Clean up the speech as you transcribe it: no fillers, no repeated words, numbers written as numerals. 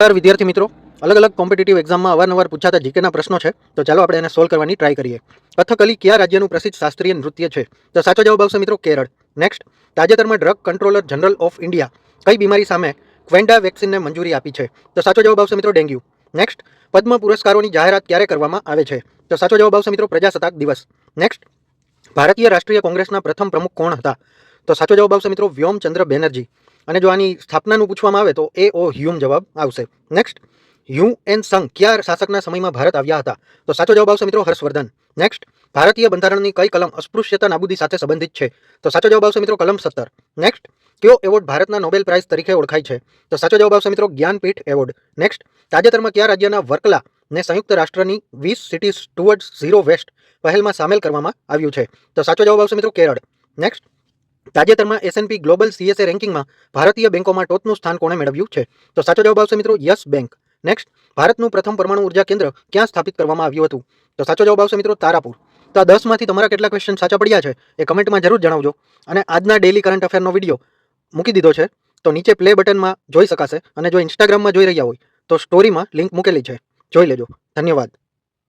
વિદ્યાર્થી મિત્રો, અલગ અલગ કોમ્પિટિટિવ એક્ઝામમાં અવારનવાર પૂછાતા જીકેના પ્રશ્નો છે, તો ચાલો આપણે એને સોલ્વ કરવાની ટ્રાય કરીએ. કથકલી કયા રાજ્યનું પ્રસિદ્ધ શાસ્ત્રીય નૃત્ય છે? તો સાચો જવાબ આવશે મિત્રો કેરળ. નેક્સ્ટ, તાજેતરમાં drug controller general of India કઈ બીમારી સામે ક્વેન્ડા વેક્સિનને મંજૂરી આપી છે? તો સાચો જવાબ આવશે મિત્રો ડેન્ગ્યુ. નેક્સ્ટ, પદ્મ પુરસ્કારોની જાહેરાત ક્યારે કરવામાં આવે છે? તો સાચો જવાબ આવશે મિત્રો પ્રજાસત્તાક દિવસ. નેક્સ્ટ, ભારતીય રાષ્ટ્રીય કોંગ્રેસના પ્રથમ પ્રમુખ કોણ હતા? તો સાચો જવાબ આવશે મિત્રો વ્યોમચંદ્ર બેનર્જી. અને જો આની સ્થાપનાનું પૂછવામાં આવે તો A.O. હ્યુમ જવાબ આવશે. નેક્સ્ટ, યુએન સંઘ કયા શાસકના સમયમાં ભારત આવ્યા હતા? તો સાચો જવાબ આવશે મિત્રો હર્ષવર્ધન. નેક્સ્ટ, ભારતીય બંધારણની કઈ કલમ અસ્પૃશ્યતા નાબૂદી સાથે સંબંધિત છે? તો સાચો જવાબ આવશે મિત્રો કલમ 17. નેક્સ્ટ, કયો એવોર્ડ ભારતના નોબેલ પ્રાઇઝ તરીકે ઓળખાય છે? તો સાચો જવાબ આવશે મિત્રો જ્ઞાનપીઠ એવોર્ડ. નેક્સ્ટ, તાજેતરમાં કયા રાજ્યના વર્કલા ને સંયુક્ત રાષ્ટ્રની 20 સિટીઝ ટુવર્ડ્સ ઝીરો વેસ્ટ પહેલમાં સામેલ કરવામાં આવ્યું છે? તો સાચો જવાબ આવશે મિત્રો કેરળ. નેક્સ્ટ, તાજેતરમાં S&P ગ્લોબલ CSA રેન્કિંગમાં ભારતીય બેંકોમાં ટોચનું સ્થાન કોણે મેળવ્યું છે? તો સાચો જવાબ આવશે મિત્રો યસ બેંક. નેક્સ્ટ, ભારતનું પ્રથમ પરમાણુ ઉર્જા કેન્દ્ર ક્યાં સ્થાપિત કરવામાં આવ્યું હતું? તો સાચો જવાબ આવશે મિત્રો તારાપુર. તો આ 10માંથી તમારા કેટલા ક્વેશ્ચન સાચા પડ્યા છે એ કમેન્ટમાં જરૂર જણાવજો. અને આજના ડેલી કરંટ અફેરનો વિડીયો મૂકી દીધો છે, તો નીચે પ્લે બટનમાં જોઈ શકાશે. અને જો ઇન્સ્ટાગ્રામમાં જોઈ રહ્યા હોય તો સ્ટોરીમાં લિંક મૂકેલી છે, જોઈ લેજો. ધન્યવાદ.